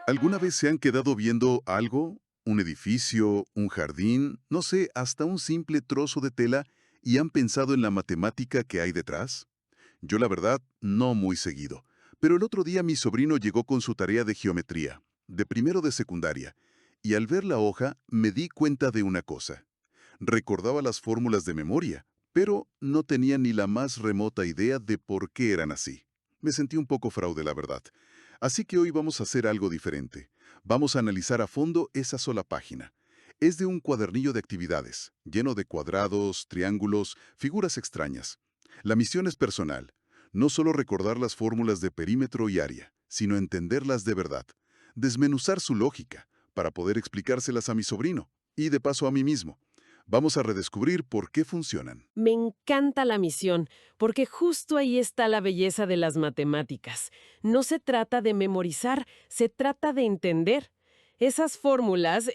¿Alguna vez se han quedado viendo algo? Un edificio, un jardín, no sé, hasta un simple trozo de tela y han pensado en la matemática que hay detrás? Yo la verdad, no muy seguido. Pero el otro día mi sobrino llegó con su tarea de geometría, de primero de secundaria, y al ver la hoja me di cuenta de una cosa. Recordaba las fórmulas de memoria, pero no tenía ni la más remota idea de por qué eran así. Me sentí un poco fraude, la verdad. Así que hoy vamos a hacer algo diferente. Vamos a analizar a fondo esa sola página. Es de un cuadernillo de actividades, lleno de cuadrados, triángulos, figuras extrañas. La misión es personal. No solo recordar las fórmulas de perímetro y área, sino entenderlas de verdad. Desmenuzar su lógica, para poder explicárselas a mi sobrino, y de paso a mí mismo. Vamos a redescubrir por qué funcionan. Me encanta la misión, porque justo ahí está la belleza de las matemáticas. No se trata de memorizar, se trata de entender. Esas fórmulas,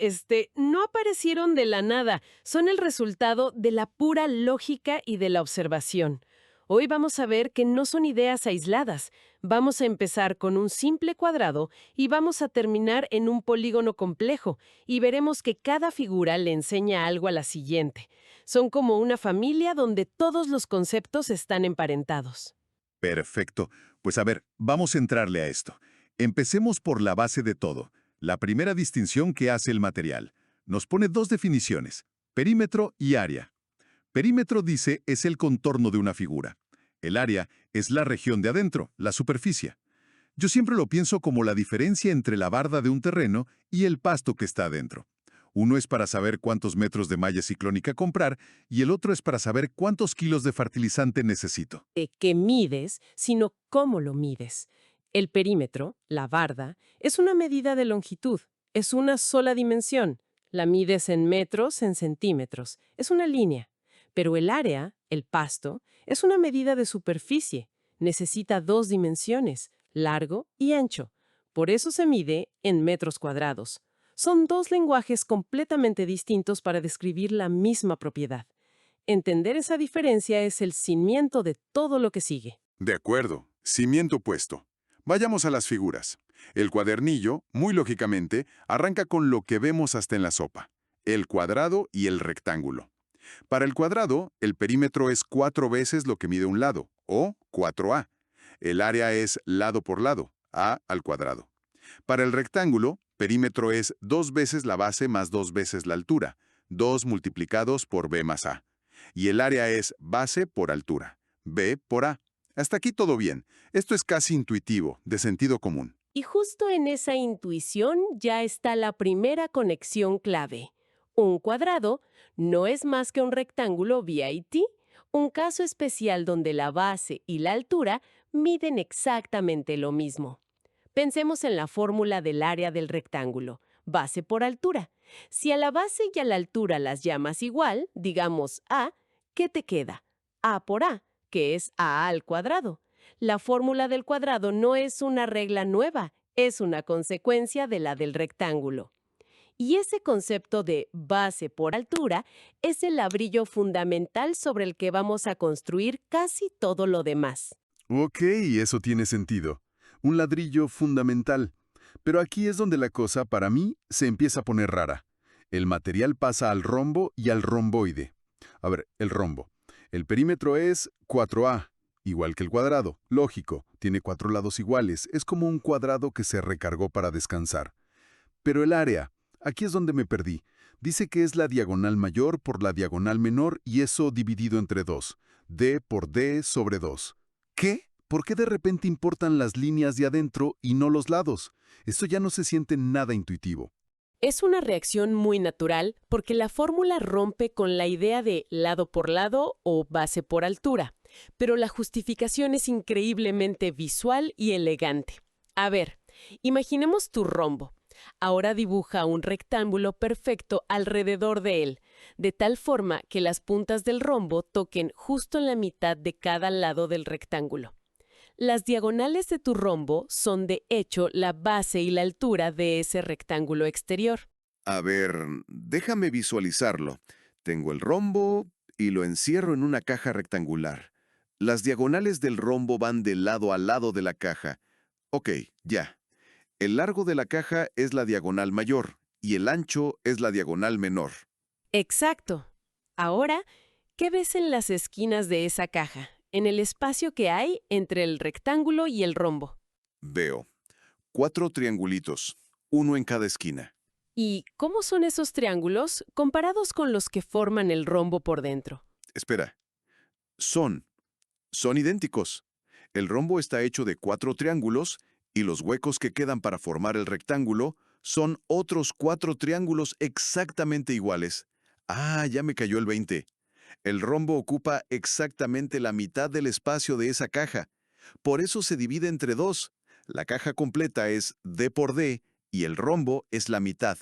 no aparecieron de la nada, son el resultado de la pura lógica y de la observación. Hoy vamos a ver que no son ideas aisladas. Vamos a empezar con un simple cuadrado y vamos a terminar en un polígono complejo, y veremos que cada figura le enseña algo a la siguiente. Son como una familia donde todos los conceptos están emparentados. Perfecto. Pues a ver, vamos a entrarle a esto. Empecemos por la base de todo, la primera distinción que hace el material. Nos pone dos definiciones, perímetro y área. Perímetro, dice, es el contorno de una figura. El área es la región de adentro, la superficie. Yo siempre lo pienso como la diferencia entre la barda de un terreno y el pasto que está adentro. Uno es para saber cuántos metros de malla ciclónica comprar y el otro es para saber cuántos kilos de fertilizante necesito. De qué mides, sino cómo lo mides. El perímetro, la barda, es una medida de longitud. Es una sola dimensión. La mides en metros, en centímetros. Es una línea. Pero el área, el pasto, es una medida de superficie. Necesita dos dimensiones, largo y ancho. Por eso se mide en metros cuadrados. Son dos lenguajes completamente distintos para describir la misma propiedad. Entender esa diferencia es el cimiento de todo lo que sigue. De acuerdo, cimiento puesto. Vayamos a las figuras. El cuadernillo, muy lógicamente, arranca con lo que vemos hasta en la sopa, el cuadrado y el rectángulo. Para el cuadrado, el perímetro es 4 veces lo que mide un lado, o 4a. El área es lado por lado, a al cuadrado. Para el rectángulo, perímetro es 2 veces la base más 2 veces la altura, 2 multiplicados por b más a. Y el área es base por altura, b por a. Hasta aquí todo bien. Esto es casi intuitivo, de sentido común. Y justo en esa intuición ya está la primera conexión clave. Un cuadrado no es más que un rectángulo VIT, un caso especial donde la base y la altura miden exactamente lo mismo. Pensemos en la fórmula del área del rectángulo, base por altura. Si a la base y a la altura las llamas igual, digamos A, ¿qué te queda? A por A, que es A al cuadrado. La fórmula del cuadrado no es una regla nueva, es una consecuencia de la del rectángulo. Y ese concepto de base por altura es el ladrillo fundamental sobre el que vamos a construir casi todo lo demás. Ok, eso tiene sentido. Un ladrillo fundamental. Pero aquí es donde la cosa, para mí, se empieza a poner rara. El material pasa al rombo y al romboide. A ver, el rombo. El perímetro es 4a, igual que el cuadrado. Lógico, tiene 4 lados iguales. Es como un cuadrado que se recargó para descansar. Pero el área, aquí es donde me perdí. Dice que es la diagonal mayor por la diagonal menor y eso dividido entre 2. D por D sobre 2. ¿Qué? ¿Por qué de repente importan las líneas de adentro y no los lados? Esto ya no se siente nada intuitivo. Es una reacción muy natural porque la fórmula rompe con la idea de lado por lado o base por altura, pero la justificación es increíblemente visual y elegante. A ver, imaginemos tu rombo. Ahora dibuja un rectángulo perfecto alrededor de él, de tal forma que las puntas del rombo toquen justo en la mitad de cada lado del rectángulo. Las diagonales de tu rombo son de hecho la base y la altura de ese rectángulo exterior. A ver, déjame visualizarlo. Tengo el rombo y lo encierro en una caja rectangular. Las diagonales del rombo van de lado a lado de la caja. Ok, ya. El largo de la caja es la diagonal mayor y el ancho es la diagonal menor. Exacto. Ahora, ¿qué ves en las esquinas de esa caja, en el espacio que hay entre el rectángulo y el rombo? Veo 4 triangulitos, uno en cada esquina. ¿Y cómo son esos triángulos comparados con los que forman el rombo por dentro? Espera, son idénticos. El rombo está hecho de 4 triángulos y los huecos que quedan para formar el rectángulo son otros 4 triángulos exactamente iguales. Ah, ya me cayó el 20. El rombo ocupa exactamente la mitad del espacio de esa caja. Por eso se divide entre dos. La caja completa es D por D y el rombo es la mitad.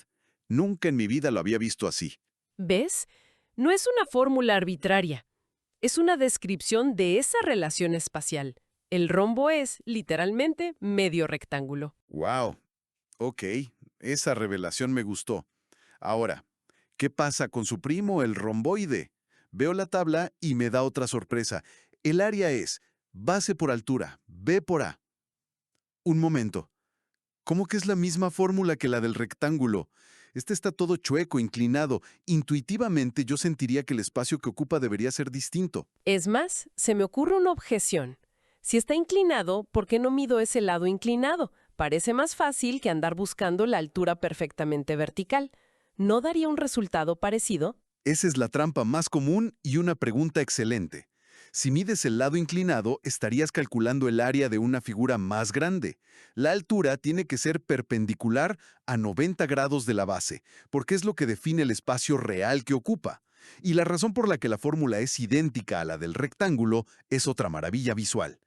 Nunca en mi vida lo había visto así. ¿Ves? No es una fórmula arbitraria. Es una descripción de esa relación espacial. El rombo es, literalmente, medio rectángulo. ¡Wow! Ok, esa revelación me gustó. Ahora, ¿qué pasa con su primo, el romboide? Veo la tabla y me da otra sorpresa. El área es base por altura, B por A. Un momento. ¿Cómo que es la misma fórmula que la del rectángulo? Este está todo chueco, inclinado. Intuitivamente yo sentiría que el espacio que ocupa debería ser distinto. Es más, se me ocurre una objeción. Si está inclinado, ¿por qué no mido ese lado inclinado? Parece más fácil que andar buscando la altura perfectamente vertical. ¿No daría un resultado parecido? Esa es la trampa más común y una pregunta excelente. Si mides el lado inclinado, estarías calculando el área de una figura más grande. La altura tiene que ser perpendicular a 90 grados de la base, porque es lo que define el espacio real que ocupa. Y la razón por la que la fórmula es idéntica a la del rectángulo es otra maravilla visual.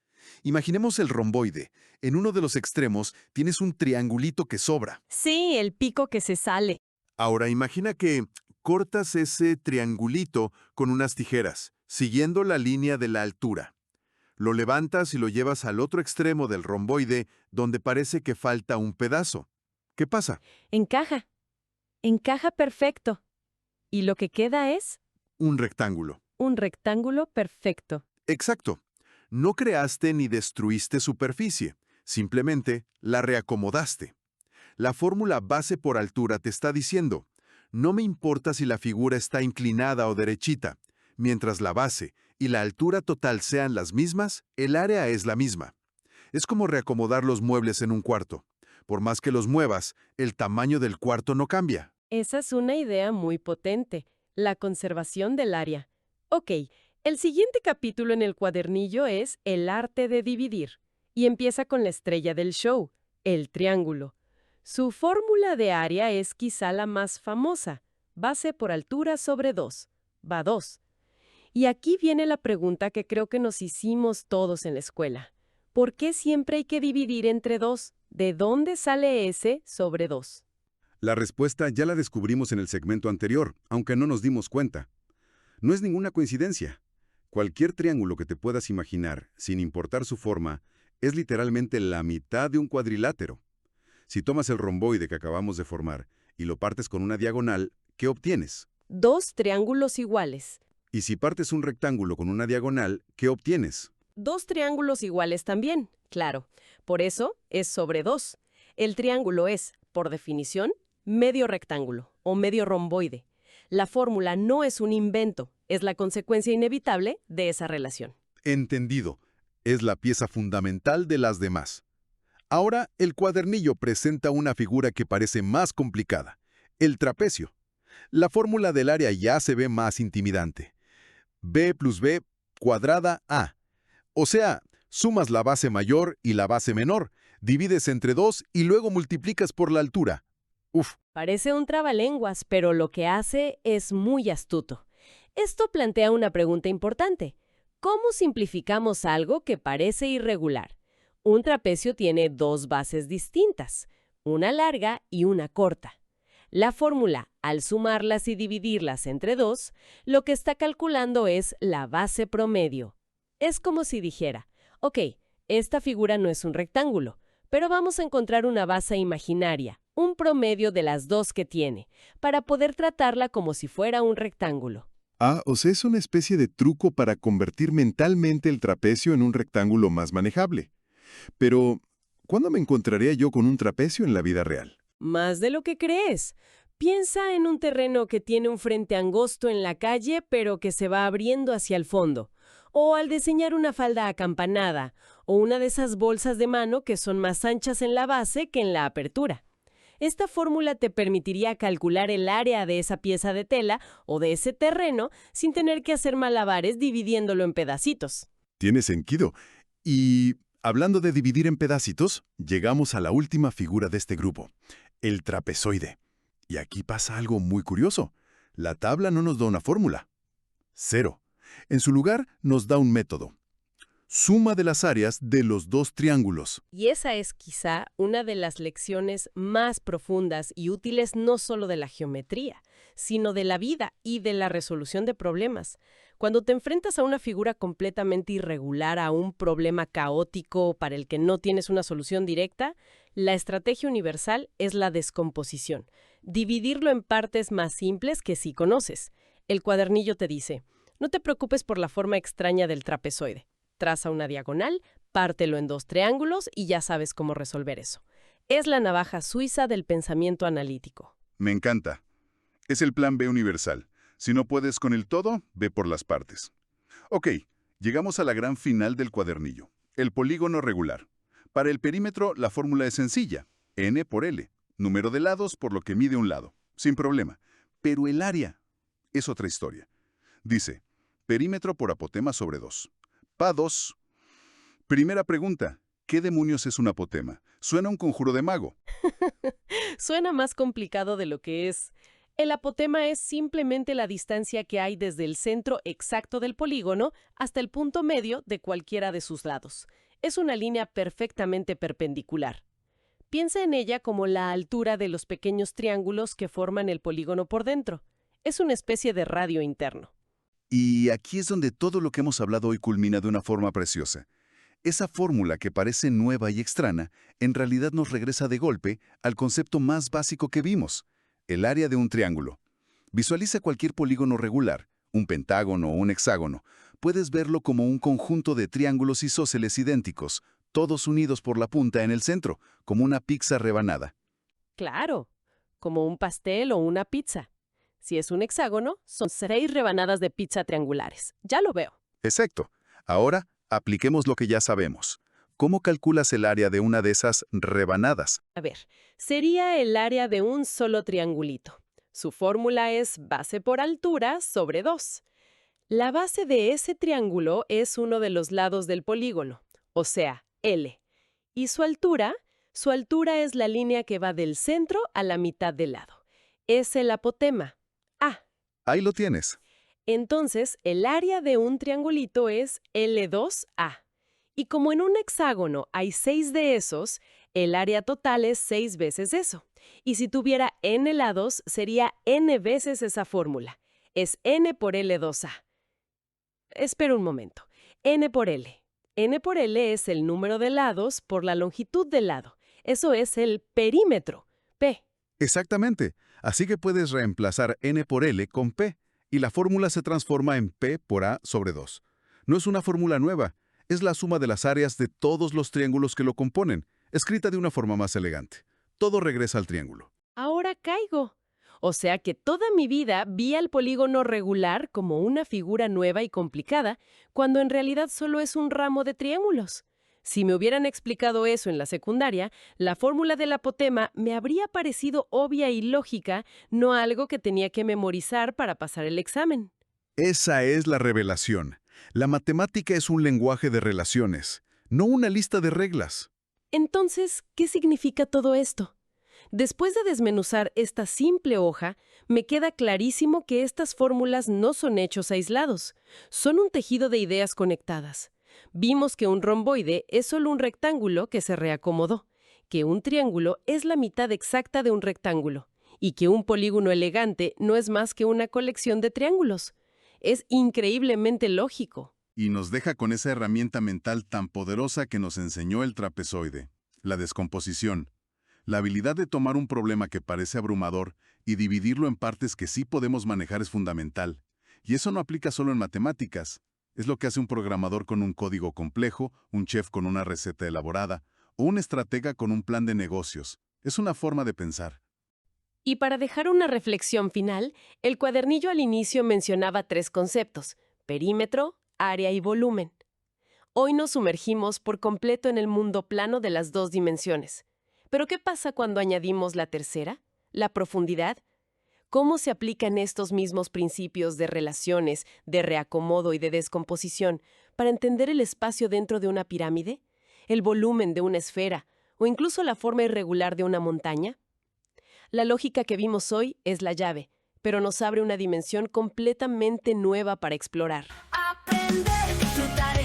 Imaginemos el romboide. En uno de los extremos tienes un triangulito que sobra. Sí, el pico que se sale. Ahora imagina que cortas ese triangulito con unas tijeras, siguiendo la línea de la altura. Lo levantas y lo llevas al otro extremo del romboide, donde parece que falta un pedazo. ¿Qué pasa? Encaja. Encaja perfecto. Y lo que queda es Un rectángulo. un rectángulo perfecto. Exacto. No creaste ni destruiste superficie, simplemente la reacomodaste. La fórmula base por altura te está diciendo, no me importa si la figura está inclinada o derechita, mientras la base y la altura total sean las mismas, el área es la misma. Es como reacomodar los muebles en un cuarto. Por más que los muevas, el tamaño del cuarto no cambia. Esa es una idea muy potente, la conservación del área. Ok, el siguiente capítulo en el cuadernillo es el arte de dividir, y empieza con la estrella del show, el triángulo. Su fórmula de área es quizá la más famosa, base por altura sobre 2, va 2. Y aquí viene la pregunta que creo que nos hicimos todos en la escuela. ¿Por qué siempre hay que dividir entre 2? ¿De dónde sale ese sobre 2? La respuesta ya la descubrimos en el segmento anterior, aunque no nos dimos cuenta. No es ninguna coincidencia. Cualquier triángulo que te puedas imaginar, sin importar su forma, es literalmente la mitad de un cuadrilátero. Si tomas el romboide que acabamos de formar y lo partes con una diagonal, ¿qué obtienes? 2 triángulos iguales. Y si partes un rectángulo con una diagonal, ¿qué obtienes? 2 triángulos iguales también, claro. Por eso es sobre 2. El triángulo es, por definición, medio rectángulo o medio romboide. La fórmula no es un invento, es la consecuencia inevitable de esa relación. Entendido. Es la pieza fundamental de las demás. Ahora, el cuadernillo presenta una figura que parece más complicada, el trapecio. La fórmula del área ya se ve más intimidante. B plus B cuadrada A. O sea, sumas la base mayor y la base menor, divides entre 2 y luego multiplicas por la altura. Uf, Parece un trabalenguas, pero lo que hace es muy astuto. Esto plantea una pregunta importante. ¿Cómo simplificamos algo que parece irregular? Un trapecio tiene 2 bases distintas, una larga y una corta. La fórmula, al sumarlas y dividirlas entre 2, lo que está calculando es la base promedio. Es como si dijera, ok, esta figura no es un rectángulo, pero vamos a encontrar una base imaginaria, un promedio de las 2 que tiene, para poder tratarla como si fuera un rectángulo. Ah, o sea, es una especie de truco para convertir mentalmente el trapecio en un rectángulo más manejable. Pero, ¿Cuándo me encontraría yo con un trapecio en la vida real? Más de lo que crees. Piensa en un terreno que tiene un frente angosto en la calle, pero que se va abriendo hacia el fondo. O al diseñar una falda acampanada, o una de esas bolsas de mano que son más anchas en la base que en la apertura. Esta fórmula te permitiría calcular el área de esa pieza de tela o de ese terreno sin tener que hacer malabares dividiéndolo en pedacitos. Tiene sentido. Y hablando de dividir en pedacitos, llegamos a la última figura de este grupo, el trapezoide. Y aquí pasa algo muy curioso. La tabla no nos da una fórmula. 0. En su lugar, nos da un método. Suma de las áreas de los dos triángulos. Y esa es quizá una de las lecciones más profundas y útiles no solo de la geometría, sino de la vida y de la resolución de problemas. Cuando te enfrentas a una figura completamente irregular, a un problema caótico para el que no tienes una solución directa, la estrategia universal es la descomposición. Dividirlo en partes más simples que sí conoces. El cuadernillo te dice, no te preocupes por la forma extraña del trapezoide. Traza una diagonal, pártelo en dos triángulos y ya sabes cómo resolver eso. Es la navaja suiza del pensamiento analítico. Me encanta. Es el plan B universal. Si no puedes con el todo, ve por las partes. Ok, llegamos a la gran final del cuadernillo. El polígono regular. Para el perímetro, la fórmula es sencilla. N por L. Número de lados por lo que mide un lado. Sin problema. Pero el área es otra historia. Dice, perímetro por apotema sobre 2. Pa 2. Primera pregunta. ¿Qué demonios es un apotema? Suena a un conjuro de mago. Suena más complicado de lo que es. El apotema es simplemente la distancia que hay desde el centro exacto del polígono hasta el punto medio de cualquiera de sus lados. Es una línea perfectamente perpendicular. Piensa en ella como la altura de los pequeños triángulos que forman el polígono por dentro. Es una especie de radio interno. Y aquí es donde todo lo que hemos hablado hoy culmina de una forma preciosa. Esa fórmula que parece nueva y extraña, en realidad nos regresa de golpe al concepto más básico que vimos, el área de un triángulo. Visualiza cualquier polígono regular, un pentágono o un hexágono. Puedes verlo como un conjunto de triángulos isósceles idénticos, todos unidos por la punta en el centro, como una pizza rebanada. Claro, como un pastel o una pizza. Si es un hexágono, son 6 rebanadas de pizza triangulares. Ya lo veo. Exacto. Ahora, apliquemos lo que ya sabemos. ¿Cómo calculas el área de una de esas rebanadas? A ver, sería el área de un solo triangulito. Su fórmula es base por altura sobre 2. La base de ese triángulo es uno de los lados del polígono, o sea, L. Y su altura es la línea que va del centro a la mitad del lado. Es el apotema. Ahí lo tienes. Entonces, el área de un triangulito es L2A. Y como en un hexágono hay 6 de esos, el área total es 6 veces eso. Y si tuviera n lados, sería n veces esa fórmula. Es n por L2A. Espera un momento. N por L. N por L es el número de lados por la longitud del lado. Eso es el perímetro, P. Exactamente. Así que puedes reemplazar n por L con P, y la fórmula se transforma en P por A sobre 2. No es una fórmula nueva, es la suma de las áreas de todos los triángulos que lo componen, escrita de una forma más elegante. Todo regresa al triángulo. Ahora caigo. O sea que toda mi vida vi al polígono regular como una figura nueva y complicada, cuando en realidad solo es un ramo de triángulos. Si me hubieran explicado eso en la secundaria, la fórmula del apotema me habría parecido obvia y lógica, no algo que tenía que memorizar para pasar el examen. Esa es la revelación. La matemática es un lenguaje de relaciones, no una lista de reglas. Entonces, ¿qué significa todo esto? Después de desmenuzar esta simple hoja, me queda clarísimo que estas fórmulas no son hechos aislados, son un tejido de ideas conectadas. Vimos que un romboide es solo un rectángulo que se reacomodó, que un triángulo es la mitad exacta de un rectángulo, y que un polígono elegante no es más que una colección de triángulos. Es increíblemente lógico. Y nos deja con esa herramienta mental tan poderosa que nos enseñó el trapezoide, la descomposición. La habilidad de tomar un problema que parece abrumador y dividirlo en partes que sí podemos manejar es fundamental. Y eso no aplica solo en matemáticas. Es lo que hace un programador con un código complejo, un chef con una receta elaborada, o un estratega con un plan de negocios. Es una forma de pensar. Y para dejar una reflexión final, el cuadernillo al inicio mencionaba 3 conceptos: perímetro, área y volumen. Hoy nos sumergimos por completo en el mundo plano de las 2 dimensiones. ¿Pero qué pasa cuando añadimos la tercera? ¿La profundidad? ¿Cómo se aplican estos mismos principios de relaciones, de reacomodo y de descomposición para entender el espacio dentro de una pirámide, el volumen de una esfera o incluso la forma irregular de una montaña? La lógica que vimos hoy es la llave, pero nos abre una dimensión completamente nueva para explorar. Aprender, disfrutar,